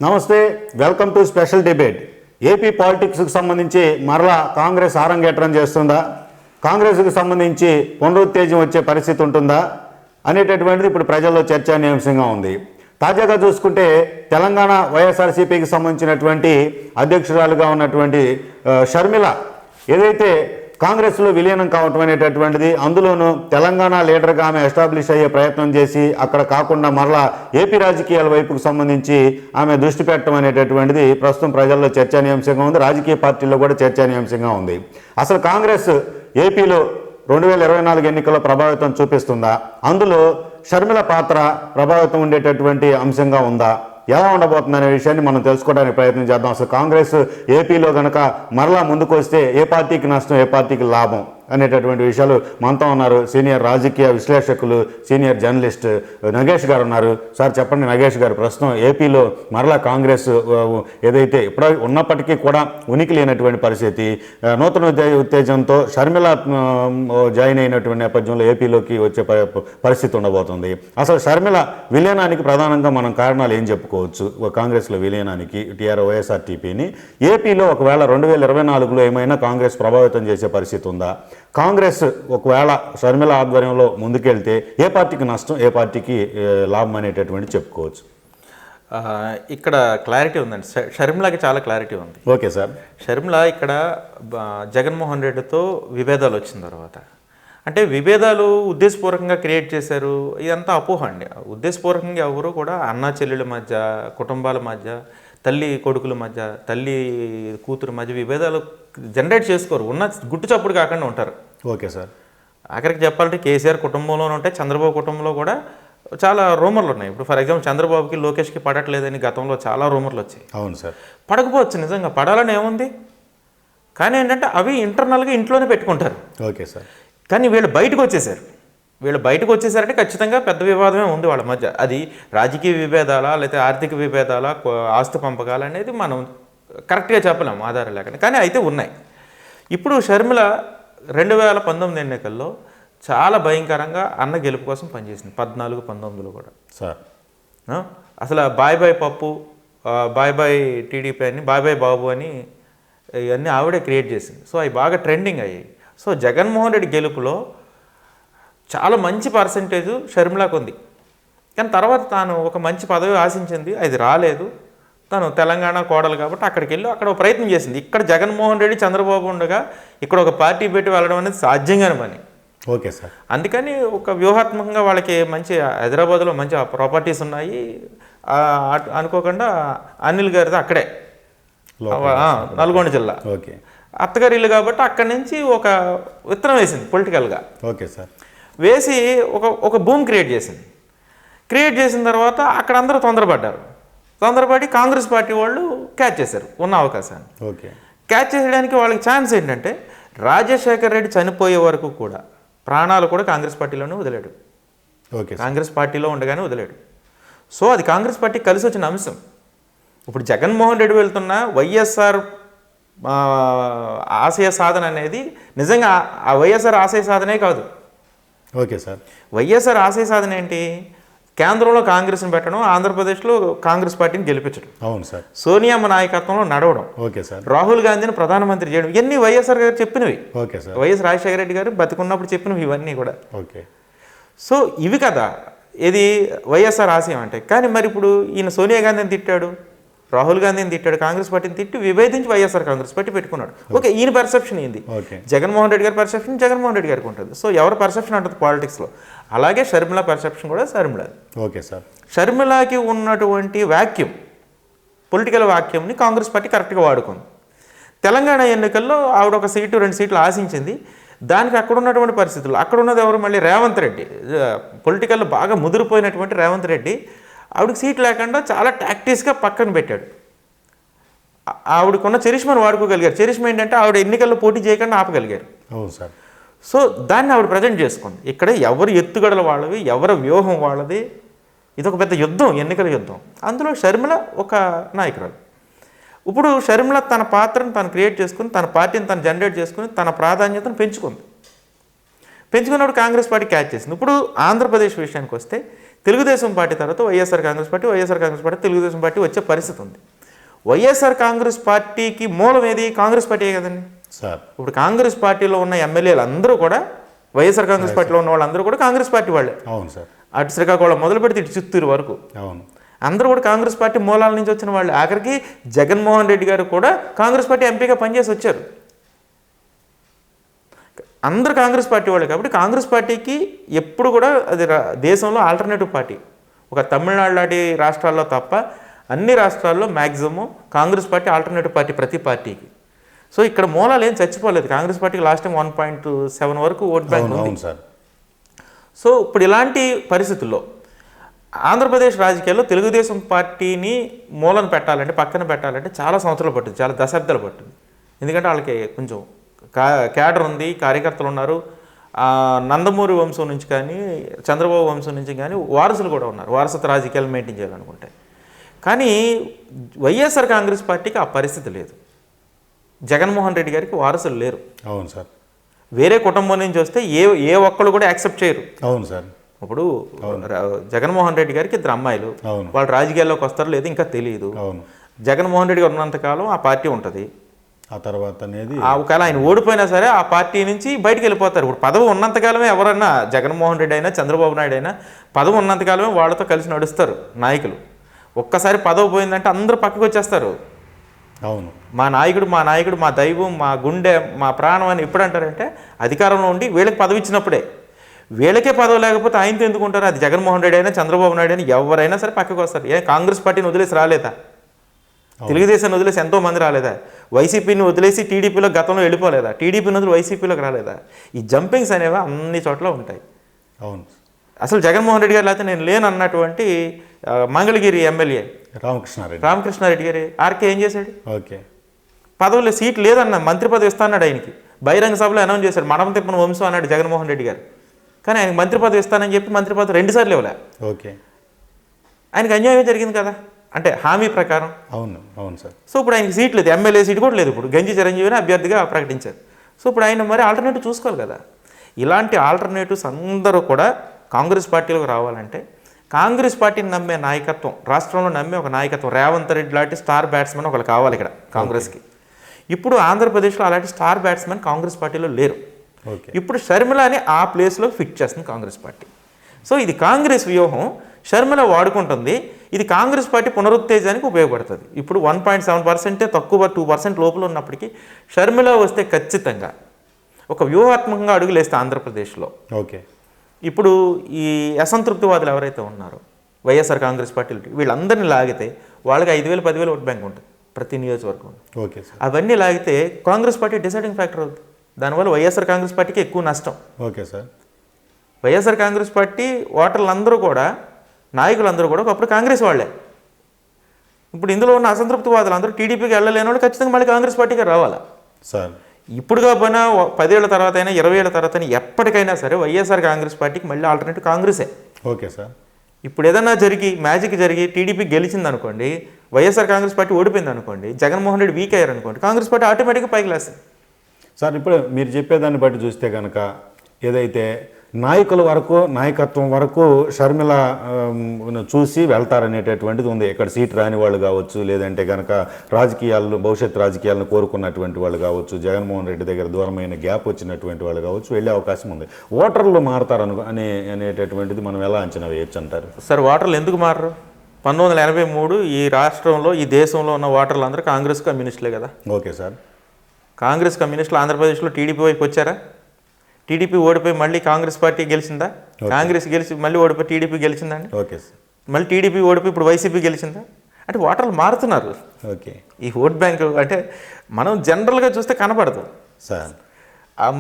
నమస్తే, welcome to special debate. AP పాలిటిక్స్కి సంబంధించి మరలా కాంగ్రెస్ ఆరంగేట్రం చేస్తుందా, కాంగ్రెస్కి సంబంధించి పునరుత్తేజం వచ్చే పరిస్థితి ఉంటుందా అనేటటువంటిది ఇప్పుడు ప్రజల్లో చర్చానీయాంశంగా ఉంది. తాజాగా చూసుకుంటే తెలంగాణ వైఎస్ఆర్సీపీకి సంబంధించినటువంటి అధ్యక్షురాలుగా ఉన్నటువంటి షర్మిల ఏదైతే కాంగ్రెస్లో విలీనం కావటం అనేటటువంటిది, అందులోనూ తెలంగాణ లీడర్గా ఆమె ఎస్టాబ్లిష్ అయ్యే ప్రయత్నం చేసి అక్కడ కాకుండా మరలా ఏపీ రాజకీయాల వైపుకు సంబంధించి ఆమె దృష్టి పెట్టడం అనేటటువంటిది ప్రస్తుతం ప్రజల్లో చర్చానీయాంశంగా ఉంది. రాజకీయ పార్టీల్లో కూడా చర్చానీయాంశంగా ఉంది. అసలు కాంగ్రెస్ ఏపీలో 2024 ఎన్నికల్లో ప్రభావితం చూపిస్తుందా, అందులో షర్మిల పాత్ర ప్రభావితం ఉండేటటువంటి అంశంగా ఉందా, ఎలా ఉండబోతుందనే విషయాన్ని మనం తెలుసుకోవడానికి ప్రయత్నం చేద్దాం. అసలు కాంగ్రెస్ ఏపీలో కనుక మరలా ముందుకు వస్తే ఏ పార్టీకి నష్టం, ఏ పార్టీకి లాభం అనేటటువంటి విషయాలు మనతో ఉన్నారు సీనియర్ రాజకీయ విశ్లేషకులు, సీనియర్ జర్నలిస్ట్ నగేష్ గారు ఉన్నారు. సార్ చెప్పండి నగేష్ గారు, ప్రస్తుతం ఏపీలో మరలా కాంగ్రెస్ ఏదైతే ఇప్పుడు ఉన్నప్పటికీ కూడా ఉనికి లేనటువంటి పరిస్థితి, నూతన ఉత్తేజంతో షర్మిల జాయిన్ అయినటువంటి నేపథ్యంలో ఏపీలోకి వచ్చే పరిస్థితి ఉండబోతుంది. అసలు షర్మిల విలీనానికి ప్రధానంగా మనం కారణాలు ఏం చెప్పుకోవచ్చు? కాంగ్రెస్లో విలీనానికి వైఎస్ఆర్టీపీని ఏపీలో ఒకవేళ 2024లో ఏమైనా కాంగ్రెస్ ప్రభావితం చేసే పరిస్థితి ఉందా? కాంగ్రెస్ ఒకవేళ షర్మిల ఆధ్వర్యంలో ముందుకెళ్తే ఏ పార్టీకి నష్టం, ఏ పార్టీకి లాభం అనేటటువంటి చెప్పుకోవచ్చు? ఇక్కడ క్లారిటీ ఉందండి. షర్మిలకి చాలా క్లారిటీ ఉంది. Okay sir. షర్మిల ఇక్కడ జగన్మోహన్ రెడ్డితో విభేదాలు వచ్చిన తర్వాత, అంటే విభేదాలు ఉద్దేశపూర్వకంగా క్రియేట్ చేశారు, ఇదంతా అపోహ అండి. ఉద్దేశపూర్వకంగా ఎవరు కూడా అన్నా చెల్లెళ్ళ మధ్య, కుటుంబాల మధ్య, తల్లి కొడుకుల మధ్య, తల్లి కూతురు మధ్య విభేదాలు జనరేట్ చేసుకోరు. ఉన్న గుట్టు చప్పుడు కాకుండా ఉంటారు. Okay sir. ఆఖరికి చెప్పాలంటే కేసీఆర్ కుటుంబంలోనే ఉంటాయి, చంద్రబాబు కుటుంబంలో కూడా చాలా రూమర్లు ఉన్నాయి. ఇప్పుడు ఫర్ ఎగ్జాంపుల్ చంద్రబాబుకి లోకేష్కి పడట్లేదని గతంలో చాలా రూమర్లు వచ్చాయి. అవును సార్. పడకపోవచ్చు, నిజంగా పడాలని ఏముంది, కానీ ఏంటంటే అవి ఇంటర్నల్గా ఇంట్లోనే పెట్టుకుంటారు. Okay sir. కానీ వీళ్ళు బయటకు వచ్చేసారంటే ఖచ్చితంగా పెద్ద వివాదమే ఉంది వాళ్ళ మధ్య. అది రాజకీయ విభేదాలా లేకపోతే ఆర్థిక విభేదాలా, ఆస్తి పంపకాలు అనేది మనం కరెక్ట్గా చెప్పలేము ఆధారం లేకుండా, కానీ అయితే ఉన్నాయి. ఇప్పుడు షర్మిల 2019 ఎన్నికల్లో చాలా భయంకరంగా అన్న గెలుపు కోసం పనిచేసింది. 14-19లో కూడా సార్. అసలు బాయ్ బాయ్ పప్పు, బాయ్ బాయ్ టీడీపీ అని, బాయ్ బాయ్ బాబు అని ఇవన్నీ ఆవిడే క్రియేట్ చేసింది. సో అవి బాగా ట్రెండింగ్ అయ్యాయి. సో జగన్మోహన్ రెడ్డి గెలుపులో చాలా మంచి పర్సంటేజ్ షర్మిలకు ఉంది. కానీ తర్వాత తాను ఒక మంచి పదవి ఆశించింది, అది రాలేదు. తను తెలంగాణ కోడలు కాబట్టి అక్కడికి వెళ్ళి అక్కడ ఒక ప్రయత్నం చేసింది. ఇక్కడ జగన్మోహన్ రెడ్డి చంద్రబాబు ఉండగా ఇక్కడ ఒక పార్టీ పెట్టి వెళ్ళడం అనేది సాధ్యంగానే పని. Okay sir. అందుకని ఒక వ్యూహాత్మకంగా వాళ్ళకి మంచి హైదరాబాద్లో మంచి ప్రాపర్టీస్ ఉన్నాయి. అనుకోకుండా అనిల్ గారిది అక్కడే నల్గొండ జిల్లా. ఓకే. అత్తగారి ఇల్లు కాబట్టి అక్కడి నుంచి ఒక విత్తనం వేసింది పొలిటికల్గా. Okay sir. వేసి ఒక భూమి క్రియేట్ చేసిన తర్వాత అక్కడ అందరూ తొందరపడి కాంగ్రెస్ పార్టీ వాళ్ళు క్యాచ్ చేశారు ఉన్న అవకాశాన్ని. ఓకే. క్యాచ్ చేసేయడానికి వాళ్ళకి ఛాన్స్ ఏంటంటే రాజశేఖర్ రెడ్డి చనిపోయే వరకు కూడా ప్రాణాలు కూడా కాంగ్రెస్ పార్టీలోనే వదిలాడు. ఓకే. కాంగ్రెస్ పార్టీలో ఉండగానే వదిలాడు. సో అది కాంగ్రెస్ పార్టీకి కలిసి వచ్చిన అంశం. ఇప్పుడు జగన్మోహన్ రెడ్డి వెళ్తున్న వైఎస్ఆర్ ఆశయ సాధన అనేది నిజంగా ఆ వైఎస్ఆర్ ఆశయ సాధనే కాదు. Okay sir. వైఎస్ఆర్ ఆశయ సాధన ఏంటి? కేంద్రంలో కాంగ్రెస్ని పెట్టడం, ఆంధ్రప్రదేశ్లో కాంగ్రెస్ పార్టీని గెలిపించడం. అవును సార్. సోనియామ్మ నాయకత్వంలో నడవడం. Okay sir. రాహుల్ గాంధీని ప్రధానమంత్రి చేయడం, ఇవన్నీ వైఎస్ఆర్ గారు చెప్పినవి. Okay sir. YS Rajasekhara Reddy గారు బతికున్నప్పుడు చెప్పినవి ఇవన్నీ కూడా. ఓకే. సో ఇవి కదా ఇది వైఎస్ఆర్ ఆశయం అంటే. కానీ మరి ఇప్పుడు ఈయన సోనియా గాంధీని తిట్టాడు, రాహుల్ గాంధీని తిట్టాడు, కాంగ్రెస్ పార్టీని తిట్టి విభేదించి వైఎస్ఆర్ కాంగ్రెస్ పార్టీ పెట్టుకున్నాడు. ఓకే, ఈయన పర్సెప్షన్ ఏంది, జగన్మోహన్ రెడ్డి గారి పర్సెప్షన్ జగన్మోహన్ రెడ్డి గారికి ఉంటుంది. సో ఎవరి పర్సెప్షన్ ఉంటుంది పాలిటిక్స్లో, అలాగే షర్మిల పర్సెప్షన్ కూడా షర్మిల. Okay sir. షర్మిలకి ఉన్నటువంటి వాక్యూమ్, పొలిటికల్ వాక్యూమ్ని కాంగ్రెస్ పార్టీ కరెక్ట్గా వాడుకుంది. తెలంగాణ ఎన్నికల్లో ఆవిడ 1 సీటు 2 సీట్లు ఆశించింది. దానికి అక్కడ ఉన్నటువంటి పరిస్థితులు, అక్కడ ఉన్నది ఎవరు, మళ్ళీ రేవంత్ రెడ్డి, పొలిటికల్లో బాగా ముదిరిపోయినటువంటి రేవంత్ రెడ్డి ఆవిడకి సీట్ లేకుండా చాలా టాక్టిక్స్గా పక్కన పెట్టాడు. ఆవిడకున్న చరిష్మాను వాడుకోగలిగారు. చరిష్మా ఏంటంటే ఆవిడ ఎన్నికల్లో పోటీ చేయకుండా ఆపగలిగారు. అవును సార్. సో దాన్ని ఆవిడ ప్రజెంట్ చేసుకుంది. ఇక్కడ ఎవరు ఎత్తుగడలు వాళ్ళవి, ఎవరి వ్యూహం వాళ్ళది, ఇదొక పెద్ద యుద్ధం, ఎన్నికల యుద్ధం. అందులో షర్మిల ఒక నాయకురాలు. ఇప్పుడు షర్మిల తన పాత్రను తను క్రియేట్ చేసుకుని, తన పార్టీని తను జనరేట్ చేసుకుని, తన ప్రాధాన్యతను పెంచుకున్నప్పుడు కాంగ్రెస్ పార్టీ క్యాచ్ చేసింది. ఇప్పుడు ఆంధ్రప్రదేశ్ విషయానికి వస్తే తెలుగుదేశం పార్టీ తర్వాత YSR Congress party, YSR Congress party, Telugu Desam party వచ్చే పరిస్థితి ఉంది. వైఎస్ఆర్ కాంగ్రెస్ పార్టీకి మూలం ఏది? కాంగ్రెస్ పార్టీయే కదండి. సార్ ఇప్పుడు కాంగ్రెస్ పార్టీలో ఉన్న ఎమ్మెల్యేలు అందరూ కూడా, వైఎస్ఆర్ కాంగ్రెస్ పార్టీలో ఉన్న వాళ్ళందరూ కూడా కాంగ్రెస్ పార్టీ వాళ్ళే. అవును సార్. అటు శ్రీకాకుళం మొదలు పెడితే ఇటు చిత్తూరు వరకు అవును, అందరూ కూడా కాంగ్రెస్ పార్టీ మూలాల నుంచి వచ్చిన వాళ్ళు. ఆఖరికి జగన్మోహన్ రెడ్డి గారు కూడా కాంగ్రెస్ పార్టీ ఎంపీగా పనిచేసి వచ్చారు. అందరూ కాంగ్రెస్ పార్టీ వాళ్ళే. కాబట్టి కాంగ్రెస్ పార్టీకి ఎప్పుడు కూడా అది దేశంలో ఆల్టర్నేటివ్ పార్టీ. ఒక తమిళనాడు లాంటి రాష్ట్రాల్లో తప్ప అన్ని రాష్ట్రాల్లో maximum Congress party alternative party ప్రతి పార్టీకి. సో ఇక్కడ మూలాలు ఏం చచ్చిపోలేదు. కాంగ్రెస్ పార్టీకి లాస్ట్ టైం 1.7 వరకు ఓట్ బ్యాంక్ ఉంది. సార్. సో ఇప్పుడు ఇలాంటి పరిస్థితుల్లో ఆంధ్రప్రదేశ్ రాజకీయాల్లో తెలుగుదేశం పార్టీని మూలను పెట్టాలంటే, పక్కన పెట్టాలంటే చాలా సంవత్సరాలు పట్టింది, చాలా దశాబ్దాలు పట్టింది. ఎందుకంటే వాళ్ళకి కొంచెం క్యాడర్ ఉంది, కార్యకర్తలు ఉన్నారు. నందమూరి వంశం నుంచి కానీ, చంద్రబాబు వంశం నుంచి కానీ వారసులు కూడా ఉన్నారు, వారసత్వ రాజకీయాలు మెయింటైన్ చేయాలనుకుంటే. కానీ వైఎస్ఆర్ కాంగ్రెస్ పార్టీకి ఆ పరిస్థితి లేదు. జగన్మోహన్ రెడ్డి గారికి వారసులు లేరు. అవును సార్. వేరే కుటుంబం నుంచి వస్తే ఏ ఒక్కళ్ళు కూడా యాక్సెప్ట్ చేయరు. అవును సార్. ఇప్పుడు జగన్మోహన్ రెడ్డి గారికి 2 అమ్మాయిలు, వాళ్ళు రాజకీయాల్లోకి వస్తారో లేదో ఇంకా తెలియదు. జగన్మోహన్ రెడ్డి గారు ఉన్నంతకాలం ఆ పార్టీ ఉంటుంది. ఆ తర్వాత అనేది ఒకవేళ ఆయన ఓడిపోయినా సరే ఆ పార్టీ నుంచి బయటకు వెళ్ళిపోతారు. ఇప్పుడు పదవి ఉన్నంతకాలమే ఎవరన్నా, జగన్మోహన్ రెడ్డి అయినా చంద్రబాబు నాయుడు అయినా, పదవి ఉన్నంతకాలమే వాళ్ళతో కలిసి నడుస్తారు నాయకులు. ఒక్కసారి పదవి పోయిందంటే అందరూ పక్కకు వచ్చేస్తారు. అవును, మా నాయకుడు మా దైవం, మా గుండె, మా ప్రాణం అని ఎప్పుడు అంటారంటే అధికారంలో ఉండి వీళ్ళకి పదవి ఇచ్చినప్పుడే. వీళ్ళకే పదవి లేకపోతే ఆయనతో ఎందుకుంటారు? అది జగన్మోహన్ రెడ్డి అయినా చంద్రబాబు నాయుడు అయినా ఎవరైనా సరే పక్కకు వస్తారు. కాంగ్రెస్ పార్టీని వదిలేసి రాలేదా? తెలుగుదేశాన్ని వదిలేసి ఎంతోమంది రాలేదా? వైసీపీని వదిలేసి టీడీపీలో గతంలో వెళ్ళిపోలేదా? టీడీపీని వదిలి వైసీపీలోకి రాలేదా? ఈ జంపింగ్స్ అనేవి అన్ని చోట్ల ఉంటాయి. అవును. అసలు జగన్మోహన్ రెడ్డి గారు లేకపోతే నేను లేను అన్నటువంటి మంగళగిరి ఎమ్మెల్యే రామకృష్ణారెడ్డి గారు ఆర్కే ఏం చేశాడు? ఓకే, పదవులు సీట్ లేదన్న, మంత్రి పదవి ఇస్తాన్నాడు ఆయనకి. బహిరంగ సభలో అనౌన్స్ చేశాడు, మడమ తిప్పని వంశం అన్నాడు జగన్మోహన్ రెడ్డి గారు. కానీ ఆయనకి మంత్రి పదవి ఇస్తానని చెప్పి మంత్రి పదవి 2 సార్లు ఇవ్వలే. ఓకే, ఆయనకి అన్యాయం జరిగింది కదా, అంటే హామీ ప్రకారం. అవును. అవును సార్. సో ఇప్పుడు ఆయనకి సీట్ లేదు, ఎమ్మెల్యే సీట్ కూడా లేదు. ఇప్పుడు గంజి చిరంజీవిని అభ్యర్థిగా ప్రకటించారు. సో ఇప్పుడు ఆయన మరి ఆల్టర్నేటివ్ చూసుకోవాలి కదా. ఇలాంటి ఆల్టర్నేటివ్స్ అందరూ కూడా కాంగ్రెస్ పార్టీలోకి రావాలంటే కాంగ్రెస్ పార్టీని నమ్మే నాయకత్వం, రాష్ట్రంలో నమ్మే ఒక నాయకత్వం, రేవంత్ రెడ్డి లాంటి స్టార్ బ్యాట్స్మెన్ ఒకళ్ళు కావాలి ఇక్కడ కాంగ్రెస్కి. ఇప్పుడు ఆంధ్రప్రదేశ్లో అలాంటి స్టార్ బ్యాట్స్మెన్ కాంగ్రెస్ పార్టీలో లేరు. ఇప్పుడు షర్మిలని ఆ ప్లేస్లో ఫిట్ చేస్తుంది కాంగ్రెస్ పార్టీ. సో ఇది కాంగ్రెస్ వ్యూహం, షర్మిల వాడుకుంటుంది. ఇది కాంగ్రెస్ పార్టీ పునరుత్తేజానికి ఉపయోగపడుతుంది. ఇప్పుడు 1.7% తక్కువ, 2% లోపల ఉన్నప్పటికీ షర్మిల వస్తే ఖచ్చితంగా ఒక వ్యూహాత్మకంగా అడుగులేస్తే ఆంధ్రప్రదేశ్లో. ఓకే, ఇప్పుడు ఈ అసంతృప్తివాదులు ఎవరైతే ఉన్నారో వైఎస్ఆర్ కాంగ్రెస్ పార్టీలు, వీళ్ళందరినీ లాగితే వాళ్ళకి 5,000, 10,000 ఓట్ బ్యాంక్ ఉంటుంది ప్రతి నియోజకవర్గం. Okay sir. అవన్నీ లాగితే కాంగ్రెస్ పార్టీ డిసైడింగ్ ఫ్యాక్టర్ అవుతుంది. దానివల్ల వైఎస్ఆర్ కాంగ్రెస్ పార్టీకి ఎక్కువ నష్టం. Okay sir. YSR Congress party ఓటర్లందరూ కూడా, నాయకులందరూ కూడా ఒకప్పుడు కాంగ్రెస్ వాళ్ళే. ఇప్పుడు ఇందులో ఉన్న అసంతృప్తివాదులు అందరూ టీడీపీకి వెళ్ళలేని వాళ్ళు ఖచ్చితంగా మళ్ళీ కాంగ్రెస్ పార్టీకి రావాలా సార్? ఇప్పుడుగా పోయినా 10 ఏళ్ల తర్వాత అయినా, 20 ఏళ్ల తర్వాత అయినా, ఎప్పటికైనా సరే వైఎస్ఆర్ కాంగ్రెస్ పార్టీకి మళ్ళీ ఆల్టర్నేటివ్ కాంగ్రెసే. Okay sir. ఇప్పుడు ఏదైనా మ్యాజిక్ జరిగి టీడీపీ గెలిచింది అనుకోండి, వైఎస్ఆర్ కాంగ్రెస్ పార్టీ ఓడిపోయింది అనుకోండి, జగన్మోహన్ రెడ్డి వీక్ అయ్యారు అనుకోండి, కాంగ్రెస్ పార్టీ ఆటోమేటిక్గా పైకి లేస్తుంది. సార్, ఇప్పుడు మీరు చెప్పేదాన్ని బట్టి చూస్తే కనుక ఏదైతే నాయకత్వం వరకు షర్మిల చూసి వెళ్తారనేటటువంటిది ఉంది. ఇక్కడ సీట్ రాని వాళ్ళు కావచ్చు, లేదంటే కనుక భవిష్యత్ రాజకీయాలను కోరుకున్నటువంటి వాళ్ళు కావచ్చు, జగన్మోహన్ రెడ్డి దగ్గర దూరమైన గ్యాప్ వచ్చినటువంటి వాళ్ళు కావచ్చు, వెళ్ళే అవకాశం ఉంది. ఓటర్లు మారుతారు అనేటటువంటిది మనం ఎలా అంచనా వేయచ్చు అంటారు? సార్, ఓటర్లు ఎందుకు మారరు? 1983 ఈ రాష్ట్రంలో, ఈ దేశంలో ఉన్న ఓటర్లు అందరూ కాంగ్రెస్ కమ్యూనిస్టులే కదా. Okay sir. కాంగ్రెస్ కమ్యూనిస్టులు ఆంధ్రప్రదేశ్లో టీడీపీ వైపు వచ్చారా? టీడీపీ ఓడిపోయి మళ్ళీ కాంగ్రెస్ పార్టీ గెలిచిందా? కాంగ్రెస్ గెలిచి మళ్ళీ ఓడిపోయి టీడీపీ గెలిచిందండి. Okay sir. మళ్ళీ టీడీపీ ఓడిపోయి ఇప్పుడు వైసీపీ గెలిచిందా? అంటే ఓటర్లు మారుతున్నారు. ఓకే. ఈ ఓట్ బ్యాంక్ అంటే మనం జనరల్గా చూస్తే కనపడదు సార్.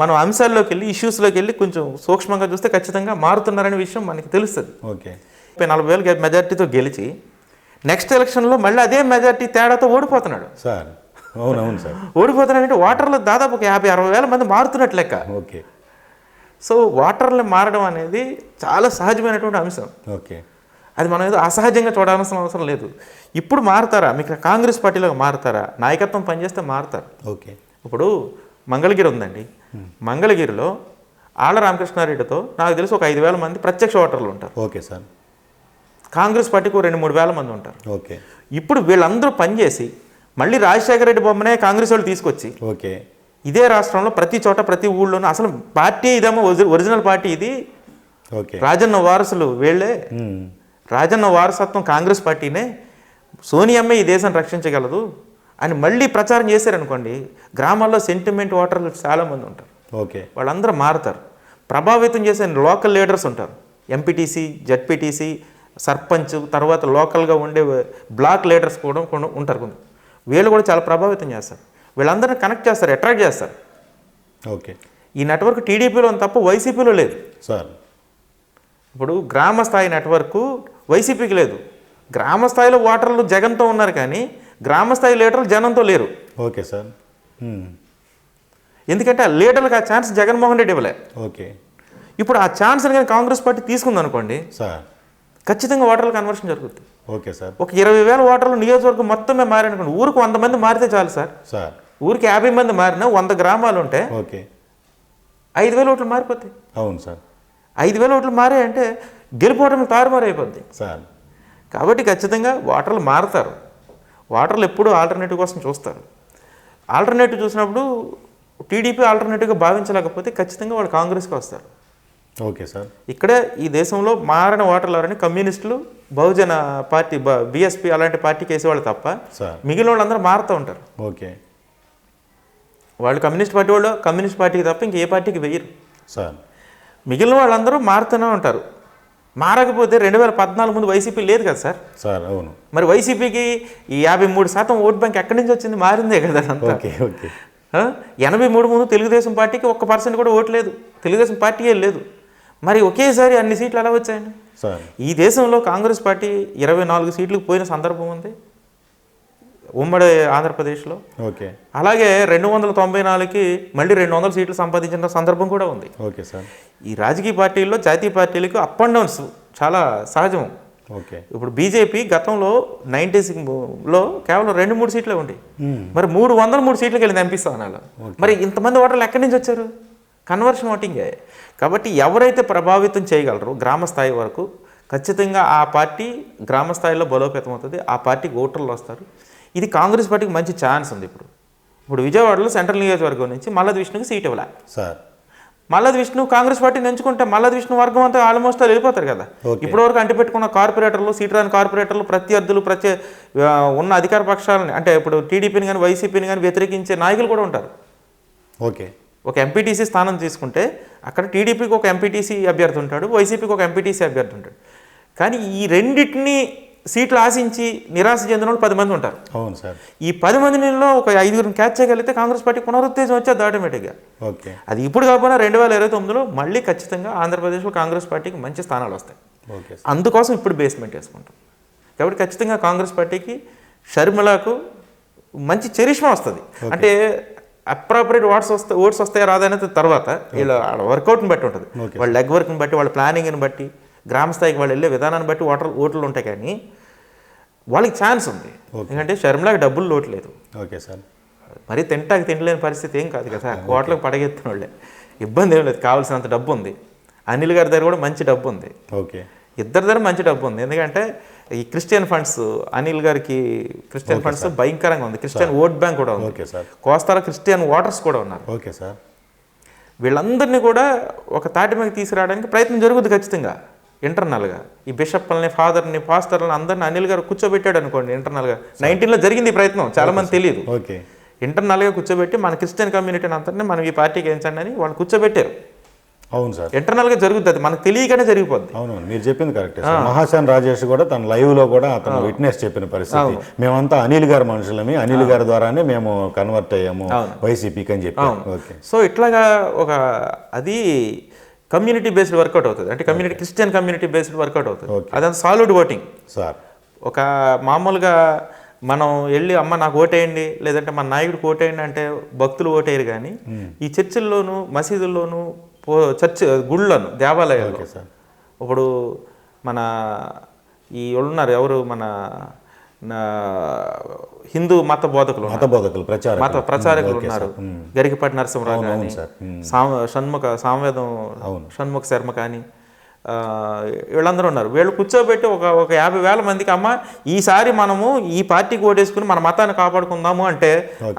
మనం అంశాల్లోకి వెళ్ళి, ఇష్యూస్లోకి వెళ్ళి కొంచెం సూక్ష్మంగా చూస్తే ఖచ్చితంగా మారుతున్నారనే విషయం మనకి తెలుస్తుంది. ఓకే. 40,000 మెజార్టీతో గెలిచి నెక్స్ట్ ఎలక్షన్లో మళ్ళీ అదే మెజార్టీ తేడాతో ఓడిపోతున్నాడు సార్. అవునవును సార్. ఓడిపోతున్నాడంటే ఓటర్లు దాదాపు ఒక 50-60 మంది మారుతున్నట్లు లెక్క. ఓకే. సో ఓటర్లు మారడం అనేది చాలా సహజమైనటువంటి అంశం. ఓకే. అది మనం ఏదో అసహజంగా చూడాల్సిన అవసరం లేదు. ఇప్పుడు మారుతారా? మీకు కాంగ్రెస్ పార్టీలో మారుతారా? నాయకత్వం పనిచేస్తే మారుతారు. ఓకే. ఇప్పుడు మంగళగిరి ఉందండి. మంగళగిరిలో ఆళ్ల రామకృష్ణారెడ్డితో నాకు తెలిసి ఒక 5,000 మంది ప్రత్యక్ష ఓటర్లు ఉంటారు. Okay sir. కాంగ్రెస్ పార్టీకి 2-3 వేల మంది ఉంటారు. ఓకే. ఇప్పుడు వీళ్ళందరూ పనిచేసి మళ్ళీ రాజశేఖర రెడ్డి బొమ్మనే కాంగ్రెస్ వాళ్ళు తీసుకొచ్చి ఓకే. ఇదే రాష్ట్రంలో ప్రతి చోట ప్రతి ఊళ్ళోనూ అసలు పార్టీ ఇదేమో ఒరిజినల్ పార్టీ ఇది, ఓకే. రాజన్న వారసులు వీళ్ళే, రాజన్న వారసత్వం కాంగ్రెస్ పార్టీనే, సోనియమ్మే ఈ దేశాన్ని రక్షించగలదు అని మళ్ళీ ప్రచారం చేశారనుకోండి, గ్రామాల్లో సెంటిమెంట్ ఓటర్లు చాలామంది ఉంటారు. ఓకే. వాళ్ళందరూ మారుతారు. ప్రభావితం చేసే లోకల్ లీడర్స్ ఉంటారు, ఎంపీటీసీ, జడ్పీటీసీ, సర్పంచ్, తర్వాత లోకల్గా ఉండే బ్లాక్ లీడర్స్ కూడా ఉంటారు. కొంత వీళ్ళు కూడా చాలా ప్రభావితం చేస్తారు. వీళ్ళందరినీ కనెక్ట్ చేస్తారు, అట్రాక్ట్ చేస్తారు. ఓకే. ఈ నెట్వర్క్ టీడీపీలో తప్ప వైసీపీలో లేదు సార్. ఇప్పుడు గ్రామ స్థాయి నెట్వర్క్ వైసీపీకి లేదు. గ్రామ స్థాయిలో ఓటర్లు జగన్తో ఉన్నారు కానీ గ్రామ స్థాయి లీడర్లు జనంతో లేరు. Okay sir. ఎందుకంటే ఆ లీడర్లకు ఆ ఛాన్స్ జగన్మోహన్ రెడ్డి ఇవ్వలే. ఓకే. ఇప్పుడు ఆ ఛాన్స్ని కానీ కాంగ్రెస్ పార్టీ తీసుకుందనుకోండి, సార్ ఖచ్చితంగా ఓటర్ల కన్వర్షన్ జరుగుతుంది. Okay sir. ఒక 20,000 ఓటర్లు నియోజకవర్గం మొత్తమే మారనుకోండి, ఊరికి 100 మంది మారితే చాలు సార్. సార్ ఊరికి 50 మంది మారినా 100 గ్రామాలు ఉంటే ఓకే 5,000 ఓట్లు మారిపోతాయి. అవును సార్. 5,000 ఓట్లు మారాయంటే గెలుపోవడం తారుమారు అయిపోద్ది సార్. కాబట్టి ఖచ్చితంగా ఓటర్లు మారుతారు. ఓటర్లు ఎప్పుడూ ఆల్టర్నేటివ్ కోసం చూస్తారు. ఆల్టర్నేటివ్ చూసినప్పుడు టీడీపీ ఆల్టర్నేటివ్గా భావించలేకపోతే ఖచ్చితంగా వాళ్ళు కాంగ్రెస్కి వస్తారు. Okay sir. ఇక్కడే ఈ దేశంలో మారిన ఓటర్లు ఎవరని కమ్యూనిస్టులు, బహుజన పార్టీ, బీఎస్పీ అలాంటి పార్టీకి వేసేవాళ్ళు తప్ప మిగిలిన వాళ్ళందరూ మారుతూ ఉంటారు. ఓకే. వాళ్ళు కమ్యూనిస్ట్ పార్టీ వాళ్ళు కమ్యూనిస్ట్ పార్టీకి తప్ప ఇంక ఏ పార్టీకి వేయరు సార్. మిగిలిన వాళ్ళందరూ మారుతూనే ఉంటారు. మారకపోతే 2014 ముందు వైసీపీ లేదు కదా సార్. సార్ అవును. మరి వైసీపీకి ఈ 53% ఓట్ బ్యాంక్ ఎక్కడి నుంచి వచ్చింది? మారిందే కదా అంతా. ఓకే. ఓకే. 83 ముందు తెలుగుదేశం పార్టీకి 1% కూడా ఓటు లేదు, తెలుగుదేశం పార్టీయే లేదు. మరి ఒకేసారి అన్ని సీట్లు ఎలా వచ్చాయండి? సార్ ఈ దేశంలో కాంగ్రెస్ పార్టీ 24 సీట్లకు పోయిన సందర్భం ఉంది ఉమ్మడి ఆంధ్రప్రదేశ్లో. ఓకే. అలాగే 294కి మళ్ళీ 200 సీట్లు సంపాదించిన సందర్భం కూడా ఉంది. Okay sir. ఈ రాజకీయ పార్టీల్లో జాతీయ పార్టీలకు అప్ అండ్ డౌన్స్ చాలా సహజం. ఓకే. ఇప్పుడు బీజేపీ గతంలో 96లో కేవలం 2-3 సీట్లే ఉండి మరి 303 సీట్లకి వెళ్ళింది ఎంపీ స్థానాలు. మరి ఇంతమంది ఓటర్లు ఎక్కడి నుంచి వచ్చారు? కన్వర్షన్ ఓటింగే. కాబట్టి ఎవరైతే ప్రభావితం చేయగలరో గ్రామ స్థాయి వరకు ఖచ్చితంగా ఆ పార్టీ గ్రామ స్థాయిలో బలోపేతం అవుతుంది, ఆ పార్టీకి ఓటర్లు వస్తారు. ఇది కాంగ్రెస్ పార్టీకి మంచి ఛాన్స్ ఉంది. ఇప్పుడు విజయవాడలో సెంట్రల్ నియోజకవర్గం నుంచి మల్లది విష్ణుకి సీట్ ఇవ్వలే సార్. మల్లది విష్ణు కాంగ్రెస్ పార్టీని ఎంచుకుంటే మల్లది విష్ణు వర్గం అంతా ఆల్మోస్ట్ వెళ్ళిపోతారు కదా. ఇప్పటివరకు అంటిపెట్టుకున్న కార్పొరేటర్లు, సీట్ రాని కార్పొరేటర్లు, ప్రత్యర్థులు, ఉన్న అధికార పక్షాలని అంటే ఇప్పుడు టీడీపీని కానీ వైసీపీని కానీ వ్యతిరేకించే నాయకులు కూడా ఉంటారు. ఓకే. ఒక ఎంపీటీసీ స్థానం తీసుకుంటే అక్కడ టీడీపీకి ఒక ఎంపీటీసీ అభ్యర్థి ఉంటాడు, వైసీపీకి ఒక ఎంపీటీసీ అభ్యర్థి ఉంటాడు. కానీ ఈ రెండింటిని సీట్లు ఆశించి నిరాశ చెందిన వాళ్ళు 10 మంది ఉంటారు. అవును సార్. ఈ 10 మందిలో ఒక 5గురిని క్యాచ్ చేయగలిగితే కాంగ్రెస్ పార్టీ పునరుత్తేజం వచ్చేది ఆటోమేటిక్గా. ఓకే. అది ఇప్పుడు కాకపోయినా 2029లో మళ్ళీ ఖచ్చితంగా ఆంధ్రప్రదేశ్లో కాంగ్రెస్ పార్టీకి మంచి స్థానాలు వస్తాయి. ఓకే. అందుకోసం ఇప్పుడు బేస్మెంట్ వేసుకుంటాం. కాబట్టి ఖచ్చితంగా కాంగ్రెస్ పార్టీకి షర్మిలకు మంచి చరిష్మా వస్తుంది. అంటే అప్రాపరేట్ ఓట్స్ వస్తాయా రాదనేది తర్వాత వీళ్ళ వర్కౌట్ని బట్టి ఉంటుంది. వాళ్ళ లెగ్ వర్క్ని బట్టి, వాళ్ళ ప్లానింగ్ని బట్టి, గ్రామ స్థాయికి వాళ్ళు వెళ్ళే విధానాన్ని బట్టి ఓట్లు ఉంటాయి. కానీ వాళ్ళకి ఛాన్స్ ఉంది. ఎందుకంటే షర్మిలాకి డబ్బులు లోటు లేదు. Okay sir. మరి తినలేని పరిస్థితి ఏం కాదు కదా. కోట్లకు పడగెత్తిన వాళ్ళే, ఇబ్బంది ఏం లేదు, కావాల్సినంత డబ్బు ఉంది. అనిల్ గారి దగ్గర కూడా మంచి డబ్బు ఉంది. ఓకే. ఇద్దరి దగ్గర మంచి డబ్బు ఉంది. ఎందుకంటే ఈ క్రిస్టియన్ ఫండ్స్, అనిల్ గారికి క్రిస్టియన్ ఫండ్స్ భయంకరంగా ఉంది. క్రిస్టియన్ ఓట్ బ్యాంక్ కూడా ఉంది. Okay sir. కోస్తాలో క్రిస్టియన్ ఓటర్స్ కూడా ఉన్నారు. Okay sir. వీళ్ళందరినీ కూడా ఒక తాటి మీద తీసుకురావడానికి ప్రయత్నం జరుగుతుంది ఖచ్చితంగా ఇంటర్నల్గా. ఈ బిషప్లని, ఫాదర్ని, పాస్టర్లని అందరిని అనిల్ గారు కూర్చోబెట్టాడు అనుకోండి ఇంటర్నల్గా. 19లో జరిగింది ఈ ప్రయత్నం, చాలా మంది తెలియదు. ఓకే. ఇంటర్నల్గా కూర్చోబెట్టి మన క్రిస్టియన్ కమ్యూనిటీని అంతనే మనం ఈ పార్టీకి వేయించండి అని వాళ్ళు కూర్చోబెట్టారు. అవును సార్. ఇంటర్నల్గా జరుగుతుంది, మనకు తెలియకనే జరిగిపోద్ది. అవును, మీరు చెప్పింది కరెక్ట్. మహాశాన్ రాజేష్ కూడా తన లైవ్లో కూడా అతను విట్నెస్ చెప్పిన పరిస్థితి, మేమంతా అనిల్ గారి మనుషులమి, అనిల్ గారి ద్వారానే మేము కన్వర్ట్ అయ్యాము వైసీపీకి అని చెప్పి. ఓకే. సో ఇట్లాగా ఒక అది కమ్యూనిటీ బేస్డ్ వర్కౌట్ అవుతుంది. అంటే community Christian community based workout అవుతుంది. అదంతా సాలిడ్ ఓటింగ్ సార్. ఒక మామూలుగా మనం వెళ్ళి అమ్మ నాకు ఓటేయండి, లేదంటే మన నాయకుడికి ఓటేయండి అంటే భక్తులు ఓటేయరు. కానీ ఈ చర్చిల్లోనూ, మసీదుల్లోనూ, గుళ్ళను, దేవాలయాలు ఇప్పుడు మన ఈ ఉన్నారు ఎవరు, మన హిందూ మత బోధకులు, మత ప్రచారకులు ఉన్నారు. గరికపాటి నరసింహరావు కానీ, షణ్ముఖ శర్మ కానీ, వీళ్ళందరూ ఉన్నారు. వీళ్ళు కూర్చోబెట్టి ఒక 50,000 మందికి అమ్మ ఈసారి మనము ఈ పార్టీకి ఓటేసుకుని మన మతాన్ని కాపాడుకుందాము అంటే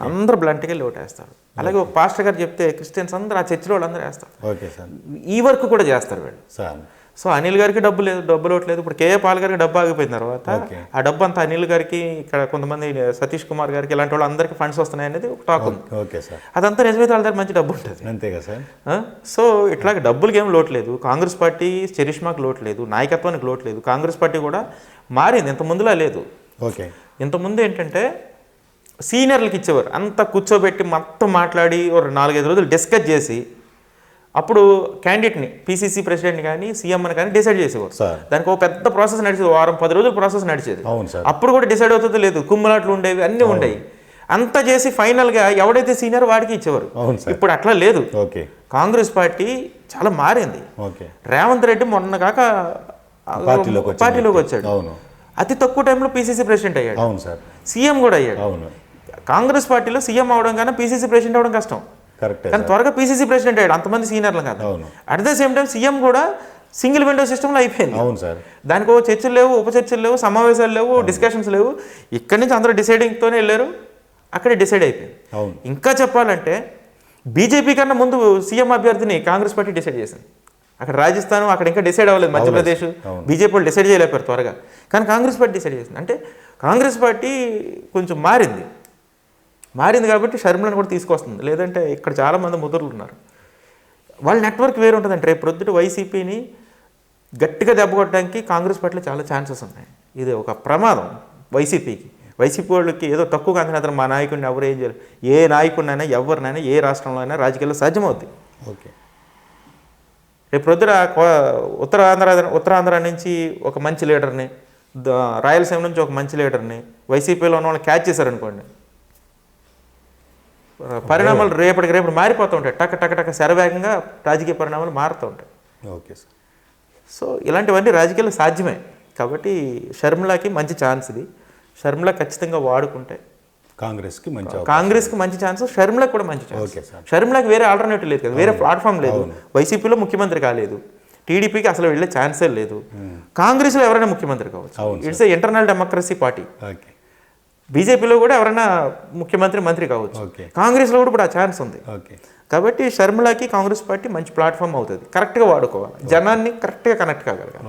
అందరూ బ్లంట్కి వెళ్ళి ఓటేస్తారు. అలాగే ఒక పాస్టర్ గారు చెప్తే క్రిస్టియన్స్ అందరూ ఆ చర్చిలో వాళ్ళందరూ వేస్తారు. Okay sir. ఈ వర్క్ కూడా చేస్తారు వీళ్ళు సార్. సో అనిల్ గారికి డబ్బు ఇవ్వట్లేదు. ఇప్పుడు కేఏ పాల్ గారికి డబ్బు ఆగిపోయిన తర్వాత ఆ డబ్బు అంతా అనిల్ గారికి, ఇక్కడ కొంతమంది సతీష్ కుమార్ గారికి ఇలాంటి వాళ్ళు అందరికీ ఫండ్స్ వస్తున్నాయి అనేది ఒక టాక్ ఉంది. Okay sir. అదంతా నిజమైతే వాళ్ళ దగ్గర మంచి డబ్బు ఉంటుంది. అంతేగా సార్. సో ఇట్లాగే డబ్బులకి ఏం లోటు లేదు. కాంగ్రెస్ పార్టీ చరిష్మాకి లోటు లేదు, నాయకత్వానికి లోటు లేదు. కాంగ్రెస్ పార్టీ కూడా మారింది, ఇంత ముందులా లేదు. ఓకే. ఇంతకుముందు ఏంటంటే సీనియర్లకు ఇచ్చేవారు, అంతా కూర్చోబెట్టి మొత్తం మాట్లాడి ఒక 4-5 రోజులు డిస్కస్ చేసి అప్పుడు క్యాండిడేట్ని, పీసీసీ ప్రెసిడెంట్ని కానీ సీఎంని కానీ డిసైడ్ చేసేవారు. దానికి ఒక పెద్ద ప్రాసెస్ నడిచేది, 10 రోజులు ప్రాసెస్ నడిచేది. అప్పుడు కూడా డిసైడ్ అవుతుందో లేదు, కుమ్ములాట్లు ఉండేవి, అన్నీ ఉండేవి. అంతా చేసి ఫైనల్గా ఎవడైతే సీనియర్ వాడికి ఇచ్చేవారు. ఇప్పుడు అట్లా లేదు. కాంగ్రెస్ పార్టీ చాలా మారింది. రేవంత్ రెడ్డి మొన్న కాక పార్టీలోకి వచ్చాడు. అతి తక్కువ టైంలో పీసీసీ ప్రెసిడెంట్ అయ్యాడు, సీఎం కూడా అయ్యాడు. కాంగ్రెస్ పార్టీలో సీఎం అవడం కన్నా పీసీసీ ప్రెసిడెంట్ అవడం కష్టం, కానీ త్వరగా పీసీసీ ప్రెసిడెంట్ అయ్యాడు, అంతమంది సీనియర్లు కాదు. At the same time CM కూడా సింగిల్ విండో సిస్టంలో అయిపోయింది. దానికి ఓ చర్చలు లేవు, ఉప చర్చలు లేవు, సమావేశాలు లేవు, డిస్కషన్స్ లేవు. ఇక్కడి నుంచి అందరూ డిసైడింగ్తోనే వెళ్ళారు, అక్కడే డిసైడ్ అయిపోయింది. ఇంకా చెప్పాలంటే బీజేపీ కన్నా ముందు సీఎం అభ్యర్థిని కాంగ్రెస్ పార్టీ డిసైడ్ చేసింది. అక్కడ రాజస్థాన్ అక్కడ ఇంకా డిసైడ్ అవ్వలేదు, మధ్యప్రదేశ్ బీజేపీ వాళ్ళు డిసైడ్ చేయలేపారు త్వరగా, కానీ కాంగ్రెస్ పార్టీ డిసైడ్ చేసింది. అంటే కాంగ్రెస్ పార్టీ కొంచెం మారింది కాబట్టి షర్మిలను కూడా తీసుకొస్తుంది. లేదంటే ఇక్కడ చాలామంది ముదురులు ఉన్నారు, వాళ్ళ నెట్వర్క్ వేరు ఉంటుందంటే రేపు ప్రొద్దుట వైసీపీని గట్టిగా దెబ్బ కొట్టడానికి కాంగ్రెస్ పార్టీలో చాలా ఛాన్సెస్ ఉన్నాయి. ఇది ఒక ప్రమాదం వైసీపీ వాళ్ళకి. ఏదో తక్కువగా అంచనా మా నాయకుడిని ఎవరు ఏం చేయరు, ఏ నాయకుడినైనా ఎవరినైనా ఏ రాష్ట్రంలో అయినా రాజకీయాల్లో సాధ్యమవుద్ది. ఓకే. రేపు ప్రొద్దున ఉత్తరాంధ్ర నుంచి ఒక మంచి లీడర్ని, రాయలసీమ నుంచి ఒక మంచి లీడర్ని వైసీపీలో ఉన్న వాళ్ళు క్యాచ్ చేశారనుకోండి, పరిణామాలు రేపటి మారిపోతూ ఉంటాయి. టక శరవేగంగా రాజకీయ పరిణామాలు మారుతూ ఉంటాయి. Okay sir. సో ఇలాంటివన్నీ రాజకీయాలు సాధ్యమే. కాబట్టి షర్మిలాకి మంచి ఛాన్స్ ఇది. షర్మిల ఖచ్చితంగా వాడుకుంటే కాంగ్రెస్కి మంచి ఛాన్స్, షర్మిలకు కూడా మంచి ఛాన్స్. షర్మిలకు వేరే ఆల్టర్నేటివ్ లేదు కదా, వేరే ప్లాట్ఫామ్ లేదు. వైసీపీలో ముఖ్యమంత్రి కాలేదు, టీడీపీకి అసలు వెళ్ళే ఛాన్సే లేదు. కాంగ్రెస్లో ఎవరైనా ముఖ్యమంత్రి కావచ్చు. It's a internal democracy party. బీజేపీలో కూడా ఎవరైనా మంత్రి కావచ్చు. కాంగ్రెస్లో కూడా ఇప్పుడు ఆ ఛాన్స్ ఉంది. కాబట్టి షర్మిలాకి కాంగ్రెస్ పార్టీ మంచి ప్లాట్ఫామ్ అవుతుంది. కరెక్ట్గా వాడుకోవాలి, జనాన్ని కరెక్ట్గా కనెక్ట్ కాగలగాలి.